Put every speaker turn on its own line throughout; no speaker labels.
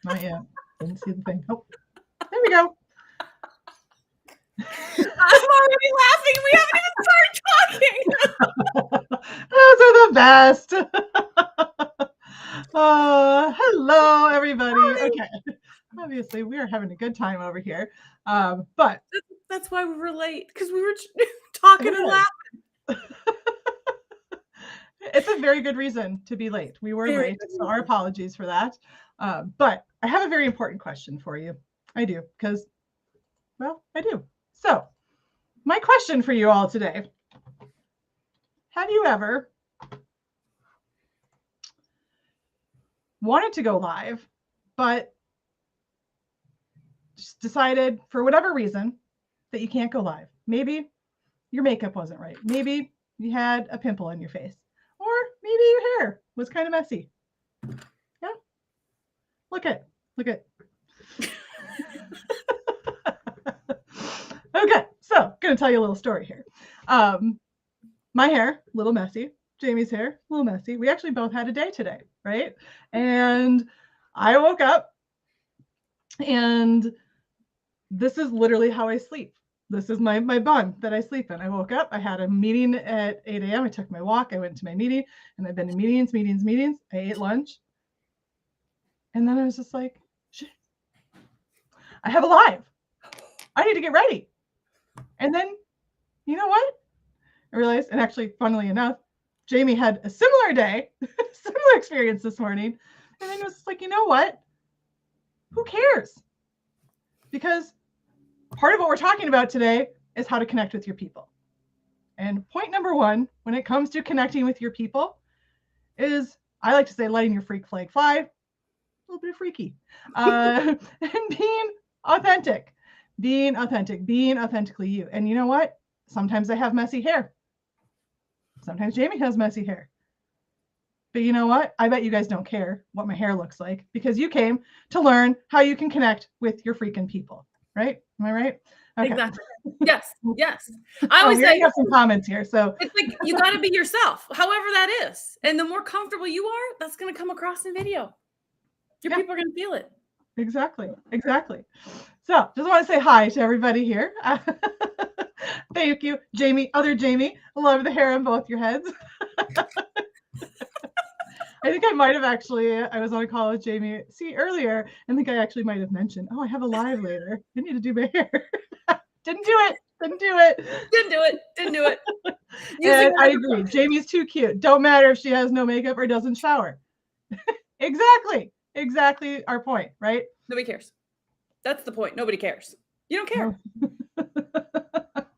Not yet. Didn't see the thing. Oh, there we go.
I'm already laughing. We haven't even started talking.
Those are the best. Hello, everybody.
Hi.
Okay. Obviously, we are having a good time over here. But
that's why we were late, because we were talking and laughing.
It's a very good reason to be late. We were late, so our apologies for that. But I have a very important question for you. I do, because, well, I do. So, my question for you all today: have you ever wanted to go live, but just decided for whatever reason that you can't go live? Maybe your makeup wasn't right. Maybe you had a pimple on your face, or maybe your hair was kind of messy. Yeah. Look at. Okay, so I'm going to tell you a little story here. My hair, a little messy. Jamie's hair, a little messy. We actually both had a day today, right? And I woke up, and this is literally how I sleep. This is my bun that I sleep in. I woke up, I had a meeting at 8 a.m. I took my walk, I went to my meeting, and I've been in meetings. I ate lunch. And then I was just like, shit, I have a live. I need to get ready. And then, you know what? I realized, and actually, funnily enough, Jamie had a similar day, similar experience this morning. And then it was like, you know what? Who cares? Because part of what we're talking about today is how to connect with your people. And point number one, when it comes to connecting with your people, is, I like to say, letting your freak flag fly. A little bit freaky. And being authentic. Being authentically you. And you know what? Sometimes I have messy hair. Sometimes Jamie has messy hair. But you know what? I bet you guys don't care what my hair looks like, because you came to learn how you can connect with your freaking people, right? Am I right?
Okay. Exactly. Yes. I always say,
have some comments here. So
it's like, you got to be yourself, however that is. And the more comfortable you are, that's going to come across in video. Your people are going to feel it.
Exactly. So just want to say hi to everybody here. Thank you, Jamie, other Jamie. Love the hair on both your heads. I think I might have actually, I was on a call with Jamie, earlier, I think I actually might have mentioned, oh, I have a live later. I need to do my hair. Didn't do it. And I agree. Jamie's too cute. Don't matter if she has no makeup or doesn't shower. Exactly our point, right?
Nobody cares. That's the point. Nobody cares. You don't care.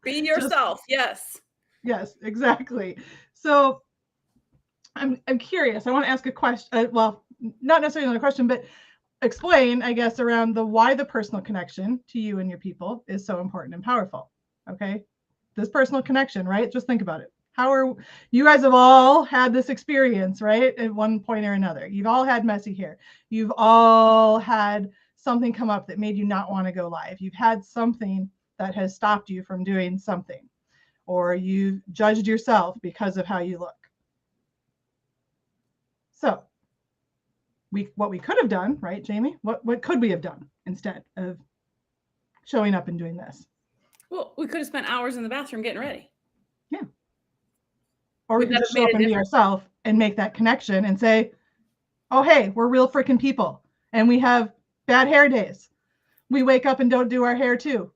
Be yourself. Yes,
exactly. So I'm curious. I want to ask a question. Well, not necessarily a question, but explain, I guess, around why the personal connection to you and your people is so important and powerful. Okay, this personal connection, right? Just think about it. You guys have all had this experience, right? At one point or another. You've all had messy hair. You've all had something come up that made you not want to go live. You've had something that has stopped you from doing something, or you judged yourself because of how you look. So what we could have done, right, Jamie? What could we have done instead of showing up and doing this?
Well, we could have spent hours in the bathroom getting ready.
Yeah. Or we could just show up and be ourselves and make that connection and say, oh, hey, we're real freaking people, and we have bad hair days. We wake up and don't do our hair too.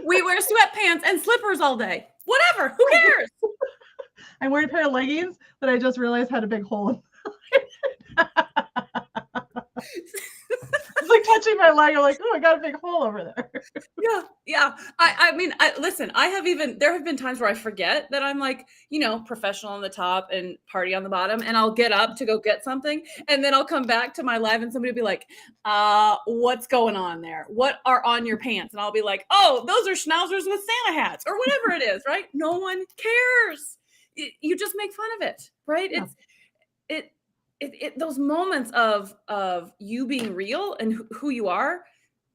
We wear sweatpants and slippers all day. Whatever. Who cares?
I'm wearing a pair of leggings that I just realized had a big hole in It's like touching my leg. I'm like, oh, I got a big hole over there.
Yeah. I mean, listen, there have been times where I forget that I'm like, professional on the top and party on the bottom, and I'll get up to go get something, and then I'll come back to my live and somebody will be like, what's going on there? What are on your pants? And I'll be like, oh, those are schnauzers with Santa hats or whatever it is, right? No one cares. You just make fun of it, right? Yeah. Those moments of you being real and who you are,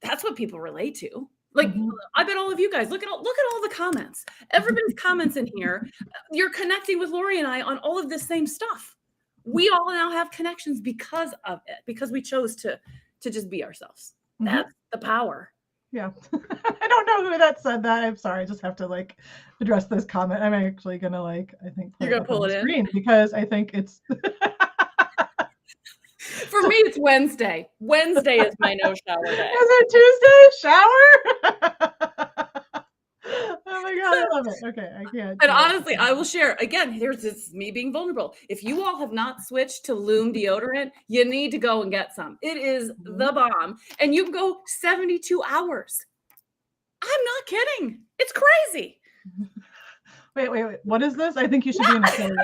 that's what people relate to. Like, I bet all of you guys, look at all the comments. Everybody's comments in here. You're connecting with Lori and I on all of this same stuff. We all now have connections because of it, because we chose to just be ourselves. That's the power.
Yeah. I don't know who that said that. I'm sorry. I just have to like address this comment. I'm actually going to like, I think,
You're gonna
up on
pull
the
it in?
screen because I think it's.
For me, it's Wednesday. Wednesday is my no shower day.
Is it Tuesday? Shower? Oh my God, I love it. Okay, I can't.
And honestly, I will share again. Here's this me being vulnerable. If you all have not switched to Loom deodorant, you need to go and get some. It is the bomb, and you can go 72 hours. I'm not kidding. It's crazy.
Wait. What is this? I think you should be in a
Tangent.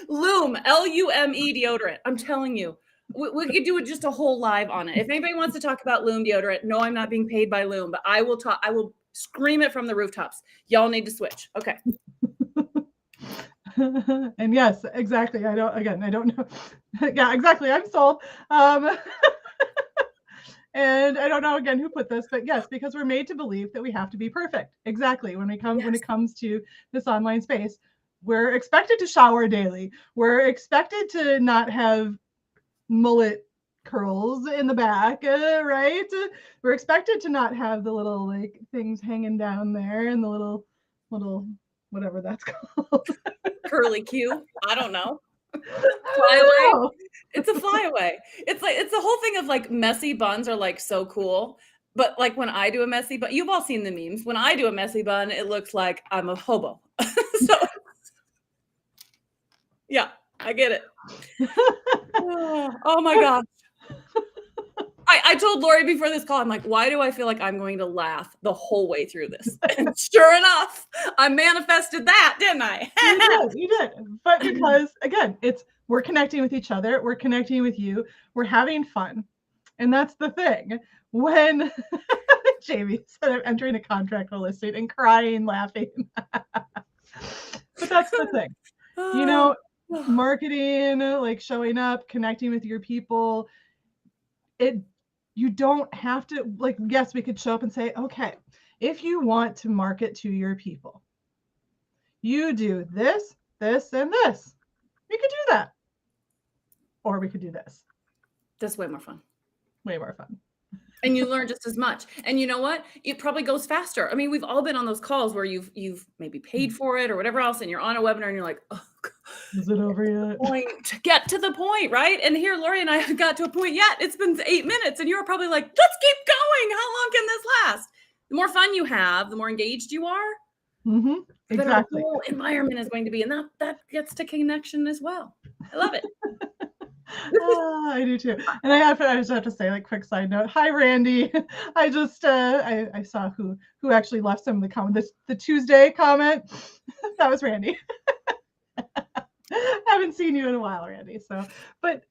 Loom, Lume deodorant. I'm telling you. We could do just a whole live on it. If anybody wants to talk about Loom deodorant, no, I'm not being paid by Loom, but I will talk. I will scream it from the rooftops. Y'all need to switch. Okay.
And yes, exactly. I don't know. Yeah, exactly. I'm sold. And I don't know again who put this, but yes, because we're made to believe that we have to be perfect. Exactly. When it comes to this online space, we're expected to shower daily. We're expected to not have mullet curls in the back, right? We're expected to not have the little like things hanging down there and the little whatever that's called.
Curly Q. I don't know. Flyaway. It's a flyaway. It's like it's the whole thing of like messy buns are like so cool. But like when I do a messy bun, you've all seen the memes. When I do a messy bun, it looks like I'm a hobo. So yeah, I get it. Oh my gosh. I told Lori before this call, I'm like, why do I feel like I'm going to laugh the whole way through this? And sure enough, I manifested that, didn't I?
You did. But because again, we're connecting with each other, we're connecting with you, we're having fun. And that's the thing. When Jamie said I'm entering a contract while listening and crying, laughing. But that's the thing. You know, marketing, like showing up, connecting with your people, you don't have to, like, yes, we could show up and say, okay, if you want to market to your people, you do this, this, and this. We could do that. Or we could do this.
That's way more fun.
Way more fun.
And you learn just as much. And you know what? It probably goes faster. I mean, we've all been on those calls where you've maybe paid for it or whatever else, and you're on a webinar and you're like, oh, God,
is it over yet?
Get to the point, right? And here, Lori and I got to a point yet. It's been 8 minutes, and you're probably like, let's keep going. How long can this last? The more fun you have, the more engaged you are.
Mm-hmm. Exactly.
The whole environment is going to be, and that gets to connection as well. I love it.
I do too. And I just have to say, like, quick side note. Hi, Randy. I just I saw who actually left some of the comment. The Tuesday comment. That was Randy. Haven't seen you in a while, Randy. So, but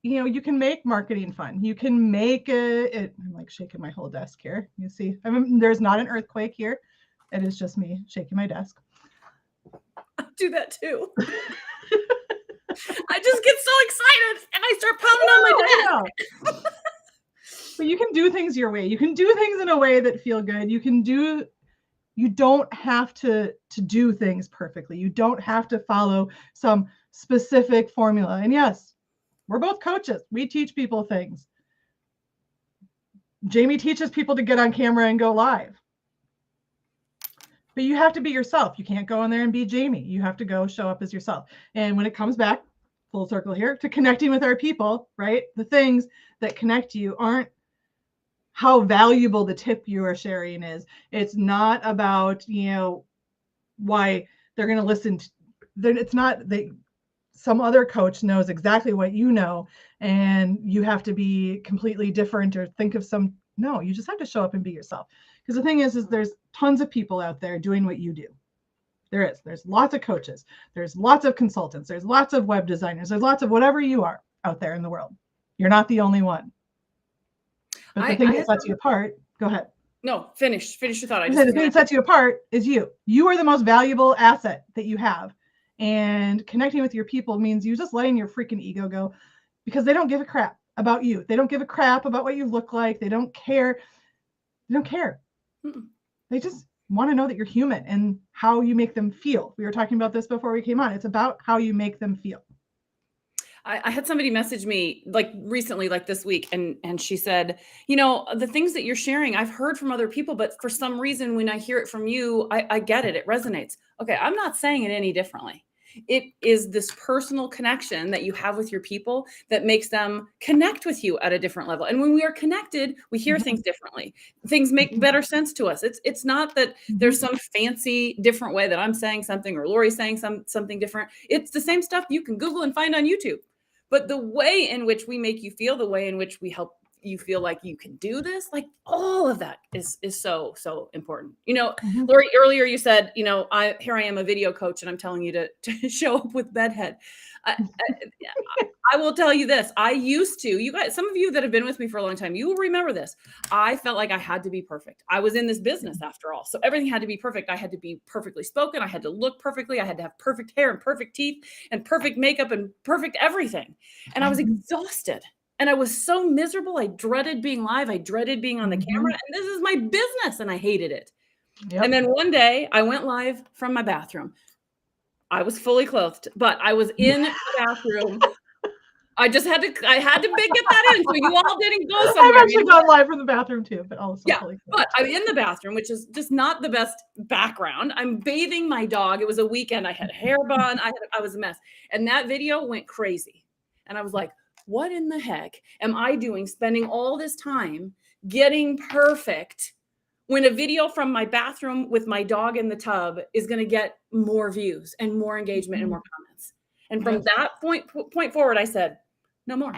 you know, you can make marketing fun. You can make it. I'm like shaking my whole desk here. You see, there's not an earthquake here. It is just me shaking my desk.
I do that too. I just get so excited and I start pounding on my desk.
But you can do things your way. You can do things in a way that feel good. You don't have to do things perfectly. You don't have to follow some specific formula. And yes, we're both coaches. We teach people things. Jamie teaches people to get on camera and go live. But you have to be yourself. You can't go in there and be Jamie. You have to go show up as yourself. And when it comes back, full circle here, to connecting with our people, right? The things that connect you aren't how valuable the tip you are sharing is. It's not about, you know, why they're going to listen. It's not some other coach knows exactly what you know, and you have to be completely different or think of no, you just have to show up and be yourself. Because the thing is there's tons of people out there doing what you do. There's lots of coaches. There's lots of consultants. There's lots of web designers. There's lots of whatever you are out there in the world. You're not the only one. But the thing that sets you apart, go ahead.
No, finish your thought.
The thing that sets you apart is you. You are the most valuable asset that you have. And connecting with your people means you just letting your freaking ego go, because they don't give a crap about you. They don't give a crap about what you look like. They don't care. They don't care. Mm-mm. They just want to know that you're human and how you make them feel. We were talking about this before we came on. It's about how you make them feel.
I had somebody message me like recently, like this week, and she said, you know, the things that you're sharing, I've heard from other people, but for some reason, when I hear it from you, I get it. It resonates. Okay, I'm not saying it any differently. It is this personal connection that you have with your people that makes them connect with you at a different level. And when we are connected, we hear things differently. Things make better sense to us. It's not that there's some fancy different way that I'm saying something or Lori's saying something different. It's the same stuff you can Google and find on YouTube. But the way in which we make you feel, the way in which we help you feel like you can do this, like all of that is so important. You know, Lori, earlier you said, you know, here I am a video coach and I'm telling you to show up with bedhead. I will tell you this. I used to, you guys, some of you that have been with me for a long time, you will remember this. I felt like I had to be perfect. I was in this business after all. So everything had to be perfect. I had to be perfectly spoken. I had to look perfectly. I had to have perfect hair and perfect teeth and perfect makeup and perfect everything. And I was exhausted. And I was so miserable. I dreaded being live. I dreaded being on the camera. And this is my business. And I hated it. Yep. And then one day I went live from my bathroom. I was fully clothed, but I was in the bathroom. I had to get that in. So you all didn't go somewhere.
I've actually gone live from the bathroom too, but also
yeah. But I'm in the bathroom, which is just not the best background. I'm bathing my dog. It was a weekend. I had a hair bun. I was a mess. And that video went crazy. And I was like, what in the heck am I doing spending all this time getting perfect when a video from my bathroom with my dog in the tub is going to get more views and more engagement and more comments? And from that point forward, I said, no more.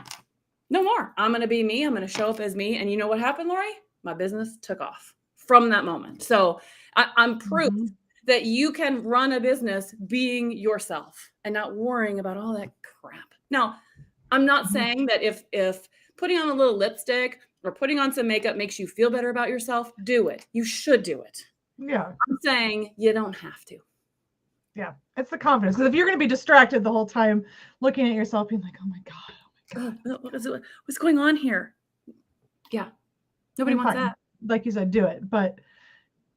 I'm going to be me. I'm going to show up as me. And you know what happened, Lori? My business took off from that moment. So I'm proof that you can run a business being yourself and not worrying about all that crap. Now, I'm not saying that if putting on a little lipstick or putting on some makeup makes you feel better about yourself, do it. You should do it.
Yeah.
I'm saying you don't have to.
Yeah. It's the confidence. Because if you're going to be distracted the whole time looking at yourself, being like, oh my God.
What's going on here? Yeah. Nobody wants that.
Like you said, do it. But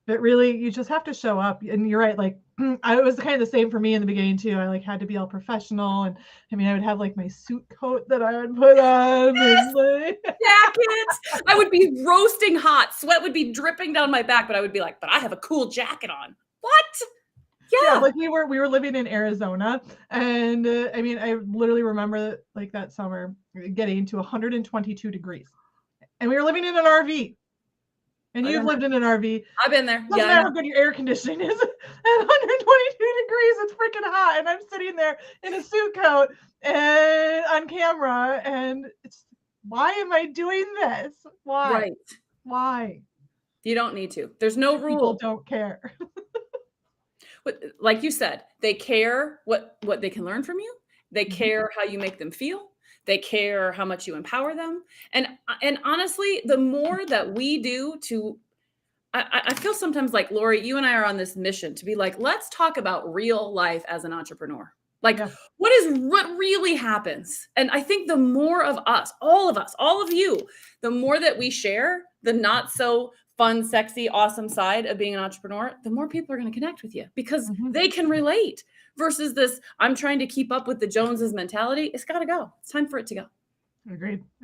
really, you just have to show up. And you're right. Like, I was kind of the same for me in the beginning too. I like had to be all professional, and I mean, I would have like my suit coat that I would put on, and like
jacket. I would be roasting hot. Sweat would be dripping down my back, but I would be like, but I have a cool jacket on. What?
Yeah, like we were living in Arizona, and I mean, I literally remember like that summer getting to 122 degrees, and we were living in an RV. And you've lived in an RV.
I've been there.
Doesn't matter how good your air conditioning is. At 122 degrees, it's freaking hot. And I'm sitting there in a suit coat and on camera. And it's, why am I doing this? Why?
Right.
Why?
You don't need to. There's no rule.
People don't care.
But like you said, they care what they can learn from you. They care how you make them feel. They care how much you empower them. And honestly, the more that we do to, I feel sometimes like, Lori, you and I are on this mission to be like, let's talk about real life as an entrepreneur. Like, what really happens? And I think the more of us, all of you, the more that we share the not so fun, sexy, awesome side of being an entrepreneur, the more people are going to connect with you because they can relate. Versus this, I'm trying to keep up with the Joneses mentality. It's got to go. It's time for it to go.
Agreed. I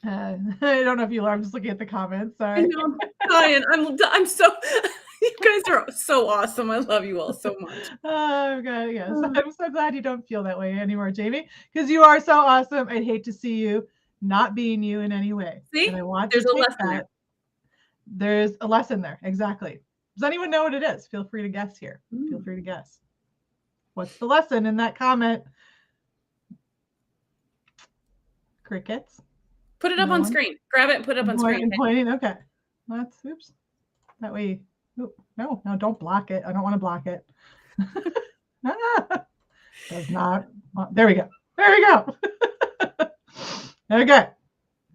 don't know if you are. I'm just looking at the comments. Sorry.
I know, I'm dying. I'm so, you guys are so awesome. I love you all so much.
Oh, God, yes. I'm so glad you don't feel that way anymore, Jamie, because you are so awesome. I'd hate to see you not being you in any way.
See,
and I want
there's
to
a lesson there.
There's a lesson there. Exactly. Does anyone know what it is? Feel free to guess here. Feel free to guess. What's the lesson in that comment? Crickets.
Put it up on screen. Grab it and put it up on screen.
Pointing. Okay. Let's, oops. That way. Oh, no, don't block it. I don't want to block it. Does not. There we go. Okay.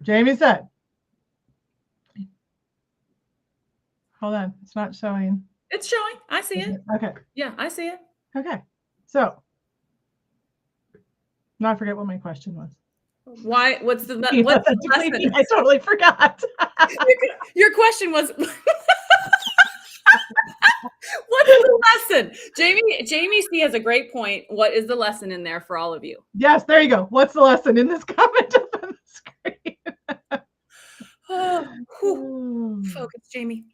Jamie said. Hold on. It's not showing.
It's showing. I see it.
Okay.
Yeah, I see it.
Okay. So, now I forget what my question was.
Why? What's the
You know,
what's the
that's
lesson?
I totally forgot.
Your question was, what's the lesson? Jamie C has a great point. What is the lesson in there for all of you?
Yes, there you go. What's the lesson in this comment up on the screen?
Oh, focus, Jamie.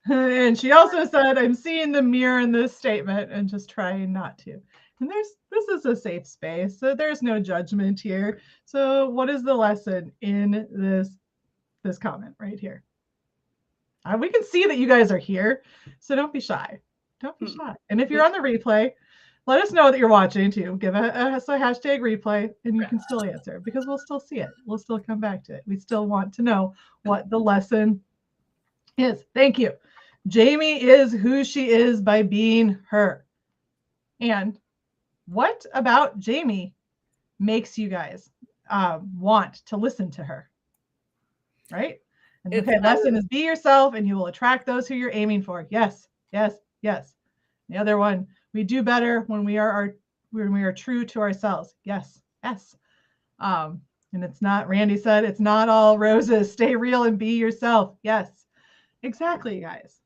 And she also said, I'm seeing the mirror in this statement and just trying not to. And this is a safe space, so there's no judgment here. So what is the lesson in this comment right here? We can see that you guys are here, so don't be shy. Don't be shy. And if you're on the replay, let us know that you're watching too. Give a hashtag replay, and you can still answer because we'll still see it. We'll still come back to it. We still want to know what the lesson is. Thank you. Jamie is who she is by being her. And what about Jamie makes you guys want to listen to her? Right? And the lesson is be yourself and you will attract those who you're aiming for. Yes, yes, yes. The other one, we do better when we are true to ourselves. Yes, yes. And it's not, Randy said, it's not all roses. Stay real and be yourself. Yes, exactly, guys.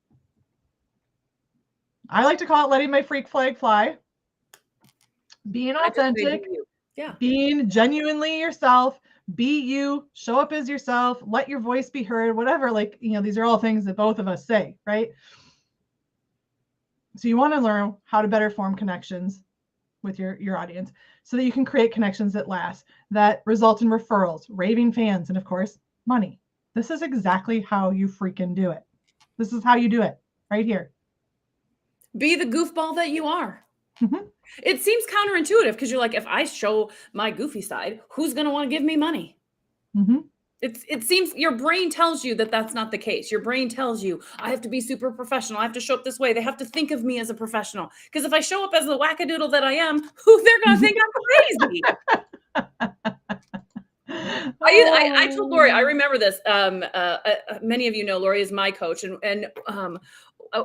I like to call it letting my freak flag fly. Being authentic, being genuinely yourself, be you, show up as yourself, let your voice be heard, whatever. Like, you know, these are all things that both of us say, right? So you want to learn how to better form connections with your audience so that you can create connections that last, that result in referrals, raving fans, and of course, money. This is exactly how you freaking do it. This is how you do it right here.
Be the goofball that you are. It seems counterintuitive because you're like, if I show my goofy side, who's going to want to give me money? It seems your brain tells you that that's not the case. Your brain tells you I have to be super professional. I have to show up this way. They have to think of me as a professional. Because if I show up as the wackadoodle that I am, they're going to think I'm crazy. I told Lori, I remember this. Many of you know Lori is my coach, and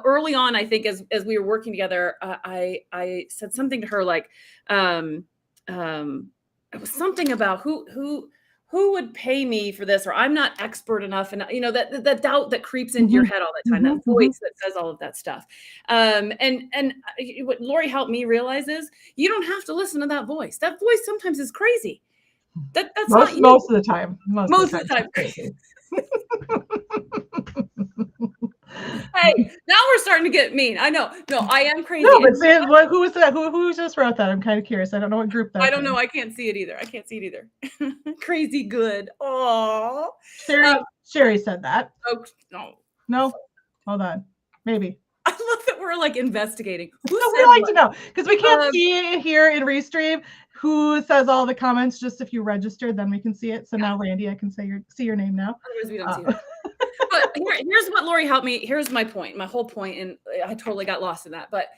early on, I think as we were working together, I said something to her like, it was something about who would pay me for this, or I'm not expert enough, and you know that doubt that creeps into your head all the time, that voice that says all of that stuff. And what Lori helped me realize is you don't have to listen to that voice. That voice sometimes is crazy. That's not you.
Most of the time.
Most of the time.
Crazy.
Hey, now we're starting to get mean. I know. No, I am crazy.
No, but who was that? Who just wrote that? I'm kind of curious. I don't know what group that.
I don't know. I can't see it either. Crazy good. Oh,
Sherry said that.
Oh
no. Hold on. Maybe.
I love that we're like investigating.
We like to know because we can't see it here in Restream who says all the comments. Just if you registered, then we can see it. So now, Randy, I can see your name now.
Otherwise, we don't see it. But here's what Lori helped me. Here's my point, my whole point, and I totally got lost in that. But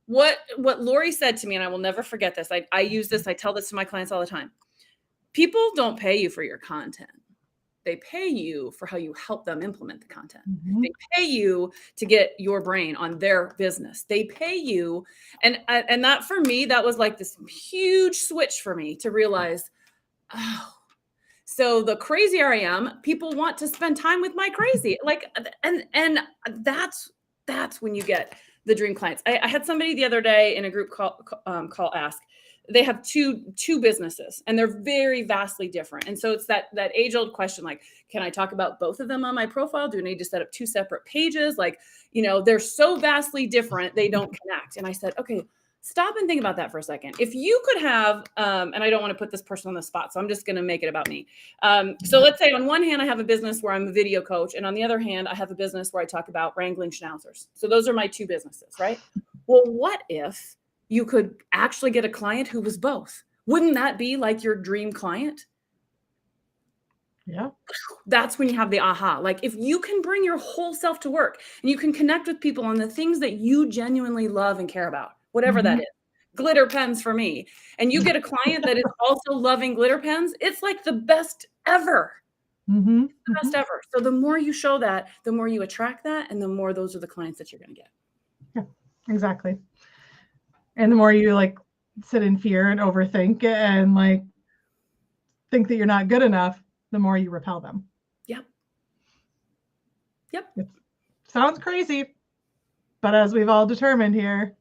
what Lori said to me, and I will never forget this. I use this. I tell this to my clients all the time. People don't pay you for your content. They pay you for how you help them implement the content. They pay you to get your brain on their business. They pay you. And that for me, that was like this huge switch for me to realize, oh, so the crazier I am, people want to spend time with my crazy. Like, and that's when you get the dream clients. I had somebody the other day in a group call ask. They have two businesses and they're very vastly different. And so it's that age-old question, like, can I talk about both of them on my profile? Do I need to set up two separate pages? Like, you know, they're so vastly different, they don't connect. And I said, okay, stop and think about that for a second. If you could have, and I don't want to put this person on the spot, so I'm just going to make it about me. So let's say on one hand, I have a business where I'm a video coach. And on the other hand, I have a business where I talk about wrangling schnauzers. So those are my two businesses, right? Well, what if you could actually get a client who was both? Wouldn't that be like your dream client?
Yeah.
That's when you have the aha. Like if you can bring your whole self to work and you can connect with people on the things that you genuinely love and care about, whatever that is, glitter pens for me, and you get a client that is also loving glitter pens, it's like the best ever. The best ever. So the more you show that, the more you attract that, and the more those are the clients that you're going to get.
Yeah, exactly. And the more you like sit in fear and overthink and like think that you're not good enough, the more you repel them.
Yep. Yep.
It sounds crazy, but as we've all determined here,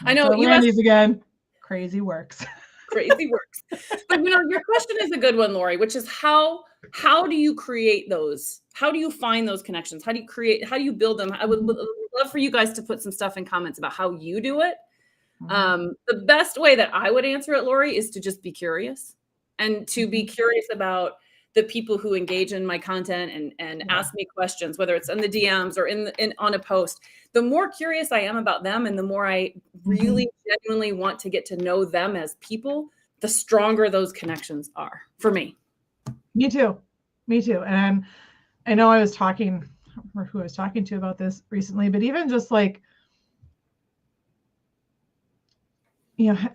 I know
you Randy's again. Crazy works.
Crazy works. But your question is a good one, Lori, which is how do you create those? How do you find those connections? How do you build them? I would love for you guys to put some stuff in comments about how you do it. The best way that I would answer it, Lori, is to just be curious and to be curious about the people who engage in my content and ask me questions, whether it's in the DMs or on a post. The more curious I am about them and the more I really genuinely want to get to know them as people, the stronger those connections are for me.
Me too. And I know I was talking, I don't remember who I was talking to about this recently, but even just like,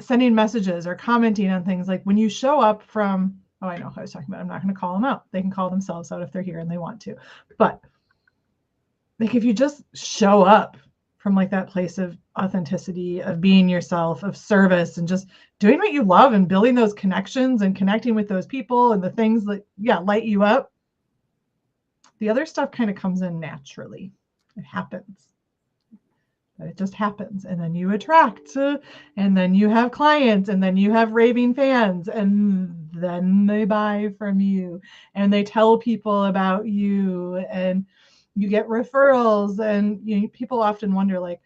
sending messages or commenting on things, like when you show up from, I know who I was talking about. I'm not going to call them out. They can call themselves out if they're here and they want to. But like if you just show up from like that place of authenticity, of being yourself, of service, and just doing what you love and building those connections and connecting with those people and the things that, light you up, the other stuff kind of comes in naturally. It happens. It just happens. And then you attract, and then you have clients, and then you have raving fans, and then they buy from you and they tell people about you and you get referrals. And people often wonder, like,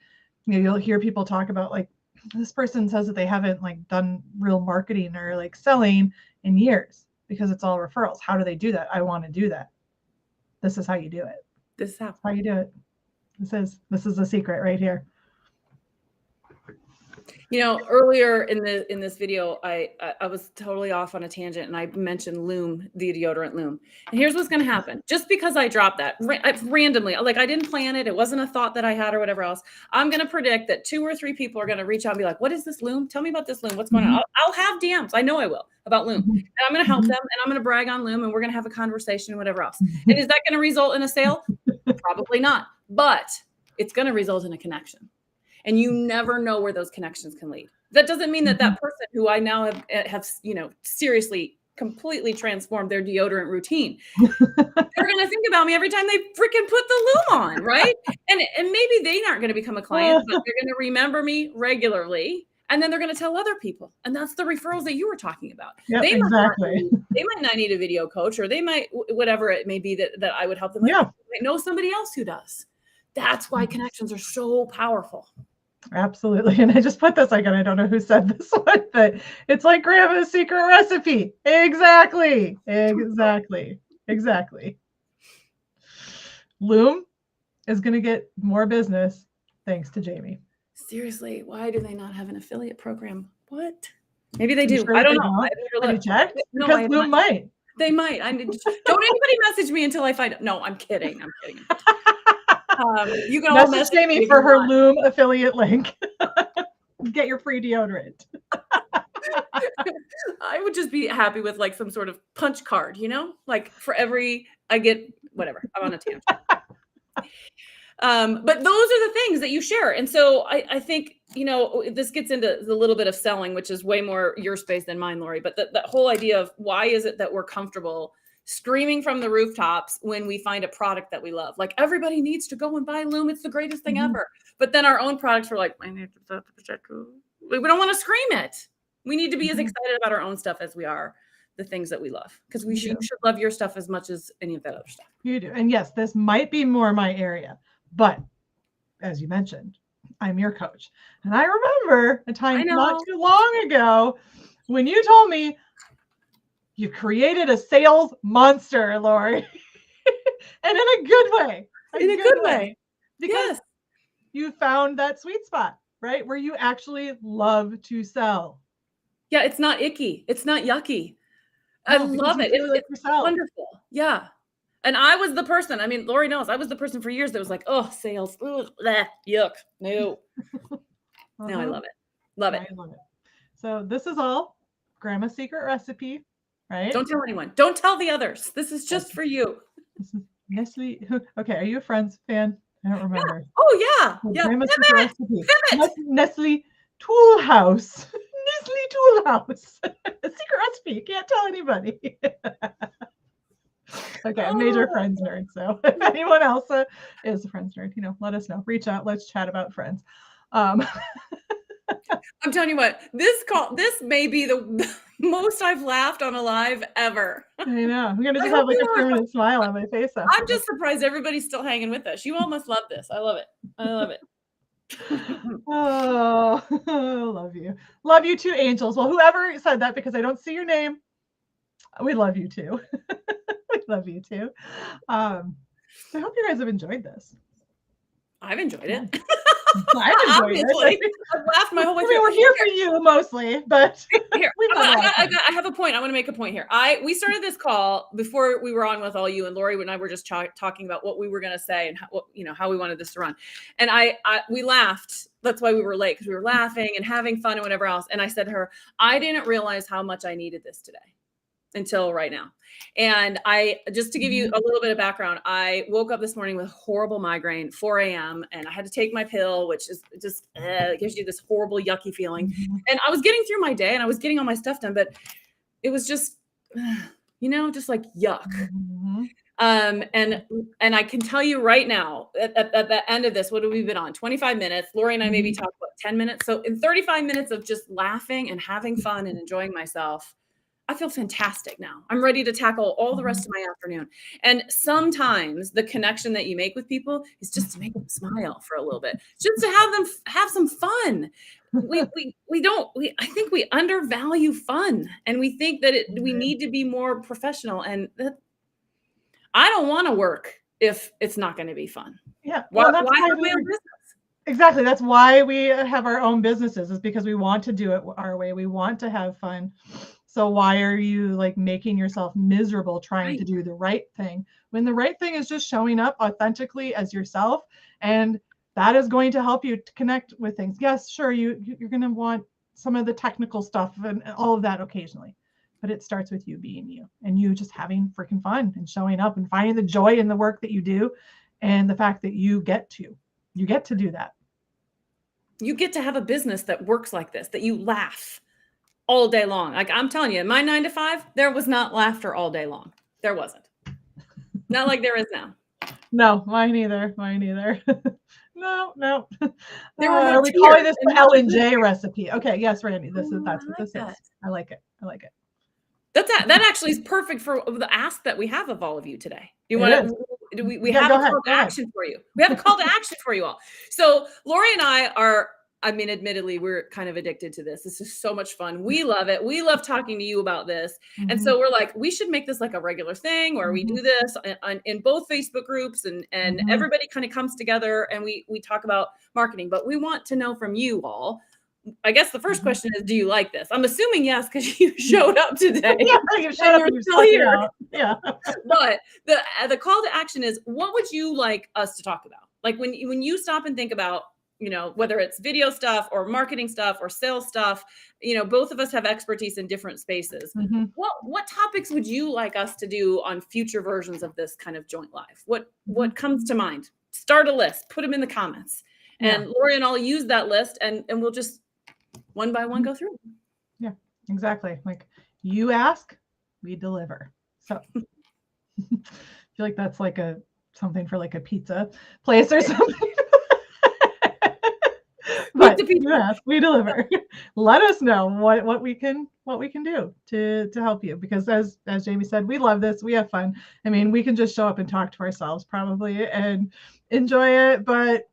you'll hear people talk about like, this person says that they haven't like done real marketing or like selling in years because it's all referrals. How do they do that? I want to do that. This is how you do it.
This is
how you do it. This is the secret right here.
Earlier in this video, I was totally off on a tangent and I mentioned Loom, the deodorant Loom. And here's what's going to happen. Just because I dropped that randomly, like I didn't plan it. It wasn't a thought that I had or whatever else. I'm going to predict that 2 or 3 people are going to reach out and be like, what is this Loom? Tell me about this Loom. What's going on? I'll have DMs. I know I will about Loom. And I'm going to help them and I'm going to brag on Loom and we're going to have a conversation and whatever else. And is that going to result in a sale? Probably not. But it's going to result in a connection. And you never know where those connections can lead. That doesn't mean that person who I now have seriously, completely transformed their deodorant routine, they're going to think about me every time they freaking put the Loom on, right? And maybe they aren't going to become a client, but they're going to remember me regularly. And then they're going to tell other people. And that's the referrals that you were talking about.
Yep,
they
exactly.
might not need a video coach, or they might, whatever it may be that I would help them with. They might know somebody else who does. That's why connections are so powerful.
Absolutely. And I just put this, again, I don't know who said this one, but it's like grandma's secret recipe. Exactly. Loom is going to get more business thanks to Jamie.
Seriously, why do they not have an affiliate program? What? Maybe they do. Sure, I don't know.
Have you checked? No, because Loom might.
They might. Don't anybody message me until I find out. No, I'm kidding. You can all
message Jamie for her Loom affiliate link. Get your free deodorant.
I would just be happy with like some sort of punch card, like for every I get whatever. I'm on a tangent. But those are the things that you share. And so I think, this gets into the little bit of selling, which is way more your space than mine, Lori. But that whole idea of why is it that we're comfortable screaming from the rooftops when we find a product that we love? Like everybody needs to go and buy Loom. It's the greatest thing ever. But then our own products were like, we don't want to scream it. We need to be as excited about our own stuff as we are the things that we love, because you should love your stuff as much as any of that other stuff.
You do. And yes, this might be more my area, but as you mentioned, I'm your coach. And I remember a time not too long ago when you told me you created a sales monster, Lori. And in a good way.
In a good way.
Because you found that sweet spot, right? Where you actually love to sell.
Yeah, it's not icky. It's not yucky. I love it. It's wonderful. Yeah. And I was the person, Lori knows, I was the person for years that was like, oh, sales, ugh, bleh, yuck, no. Now I love it. Love it.
I love it. So this is all Grandma's secret recipe, right?
Don't tell anyone. Don't tell the others. This is just for you.
This is Nestle. Okay, are you a Friends fan? I don't remember.
Yeah. Oh, yeah.
Grandma's secret recipe. Nestle tool house. Nizzly tool house. A secret recipe. Can't tell anybody. Okay, major Friends nerd. So if anyone else is a Friends nerd, let us know. Reach out. Let's chat about Friends.
I'm telling you what, this may be the most I've laughed on a live ever.
I know. I'm gonna just have like a permanent smile on my face.
I'm just surprised everybody's still hanging with us. You all must love this. I love it. I love it.
Oh, love you. Love you too, angels. Well, whoever said that, because I don't see your name, we love you too. We love you too. So I hope you guys have enjoyed this.
I've enjoyed it.
I've enjoyed it.
I've laughed my whole way.
I mean, we're here for you mostly, but
here, I have a point. I want to make a point here. We started this call before we were on with all you, and Lori and I were just talking about what we were going to say and how we wanted this to run. And we laughed. That's why we were late, because we were laughing and having fun and whatever else. And I said to her, I didn't realize how much I needed this today until right now. And just to give you a little bit of background, I woke up this morning with horrible migraine, 4 a.m. and I had to take my pill, which is just gives you this horrible, yucky feeling. And I was getting through my day and I was getting all my stuff done, but it was just, just like yuck. And I can tell you right now, at the end of this, what have we been on? 25 minutes. Lori and I maybe talked about 10 minutes. So in 35 minutes of just laughing and having fun and enjoying myself, I feel fantastic now. I'm ready to tackle all the rest of my afternoon. And sometimes the connection that you make with people is just to make them smile for a little bit, just to have them have some fun. I think we undervalue fun, and we think that we need to be more professional. And I don't want to work if it's not going to be fun.
Yeah.
Why have we a business?
Exactly. That's why we have our own businesses, is because we want to do it our way. We want to have fun. So why are you making yourself miserable trying to do the right thing, when the right thing is just showing up authentically as yourself? And that is going to help you to connect with things. Yes, sure, you're going to want some of the technical stuff and all of that occasionally, but it starts with you being you, and you just having freaking fun and showing up and finding the joy in the work that you do, and the fact that you get to do that.
You get to have a business that works like this, that you laugh all day long. Like, I'm telling you, in my 9 to 5, there was not laughter all day long. There wasn't. Not like there is now.
No, mine either. No.
Are
we calling this the L&J recipe? Okay, yes, Randy. That's what this is. I like it.
That actually is perfect for the ask that we have of all of you today. You want to? We have a call to action for you. We have a call to action for you all. So Lori and I are. I mean, admittedly, we're kind of addicted to this. This is so much fun. We love it. We love talking to you about this. And so we're like, we should make this like a regular thing where we do this in both Facebook groups, and everybody kind of comes together and we talk about marketing. But we want to know from you all. I guess the first question is, do you like this? I'm assuming yes, because you showed up today.
Yeah, you showed up. You're still here. Yeah.
But the call to action is, what would you like us to talk about? Like when you stop and think about, whether it's video stuff or marketing stuff or sales stuff, both of us have expertise in different spaces. What topics would you like us to do on future versions of this kind of joint live? What comes to mind? Start a list, put them in the comments, and Lori and I'll use that list, and we'll just one by one go through.
Yeah, exactly. Like, you ask, we deliver. So I feel like that's like something for like a pizza place or something. But you ask, we deliver. Let us know what we can do to help you, because as Jamie said, we love this. We have fun. I mean, we can just show up and talk to ourselves probably and enjoy it, but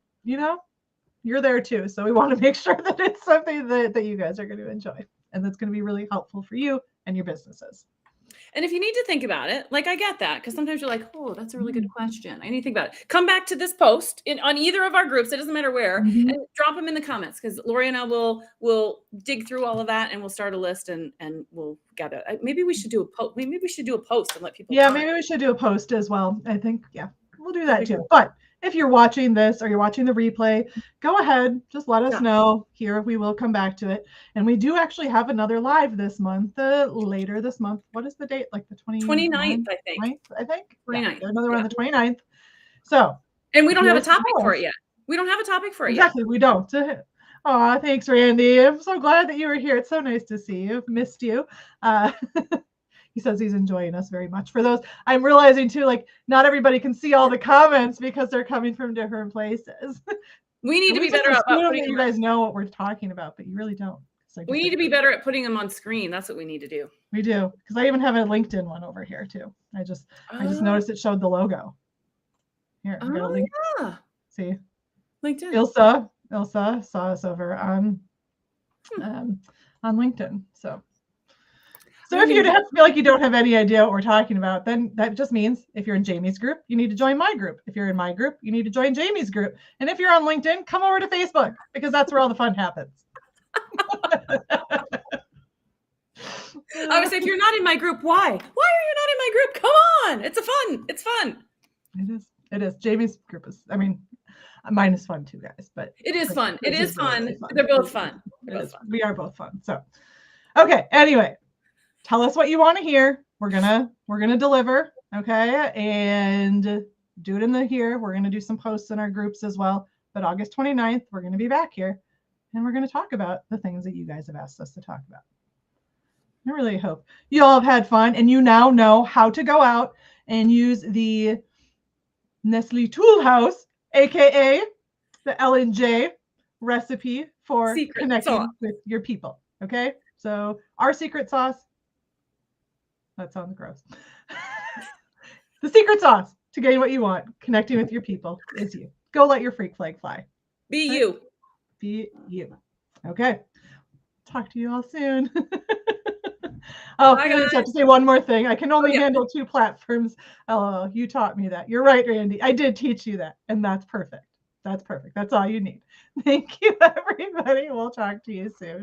you're there too. So we want to make sure that it's something that you guys are going to enjoy, and that's going to be really helpful for you and your businesses.
And if you need to think about it, like, I get that, because sometimes you're like, oh, that's a really good question. I need to think about it. Come back to this post on either of our groups. It doesn't matter where, and drop them in the comments, because Lori and I will dig through all of that, and we'll start a list, and we'll gather. Maybe we should do a post. Maybe we should do a post and let people.
Yeah, maybe we should do a post as well. I think, we'll do that too. But if you're watching this or you're watching the replay, go ahead. Just let us know. Here, we will come back to it. And we do actually have another live this month, later this month. What is the date? Like the 29th, I think. 29th. Yeah, another one on the 29th. So.
And we don't have a topic for it yet. We don't have a topic for it
yet. Exactly, we don't. Aw, thanks, Randy. I'm so glad that you were here. It's so nice to see you. Missed you. Uh, he says he's enjoying us very much. For those, I'm realizing too, like not everybody can see all the comments because they're coming from different places.
We need to be
just
better about
assume
putting
that you guys know what we're talking about, but you really don't.
We need to be better at putting them on screen. That's what we need to do.
We do, because I even have a LinkedIn one over here too. I just noticed it showed the logo. Here, I got a link.
Yeah.
See,
LinkedIn.
Ilsa saw us over on LinkedIn. So if you feel like you don't have any idea what we're talking about, then that just means if you're in Jamie's group, you need to join my group. If you're in my group, you need to join Jamie's group. And if you're on LinkedIn, come over to Facebook because that's where all the fun happens.
I would say, if you're not in my group, why? Why are you not in my group? Come on. It's fun. It's fun.
It is. Jamie's group is, I mean, mine is fun too, guys, but
it is fun. It is fun.
Really fun.
They're both fun.
We are both fun. So, okay. Anyway, tell us what you want to hear. We're gonna deliver. Okay. And do it in the here. We're going to do some posts in our groups as well. But August 29th, we're going to be back here and we're going to talk about the things that you guys have asked us to talk about. I really hope you all have had fun and you now know how to go out and use the Nestle Tool House, aka the L&J recipe for connecting with your people. Okay, so our secret sauce. That sounds gross. The secret sauce to getting what you want, connecting with your people, is you. Go let your freak flag fly.
Be you.
Be you. Okay. Talk to you all soon. Oh, I just have to say one more thing. I can only handle 2 platforms. Oh, you taught me that. You're right, Randy. I did teach you that. And that's perfect. That's perfect. That's all you need. Thank you, everybody. We'll talk to you soon.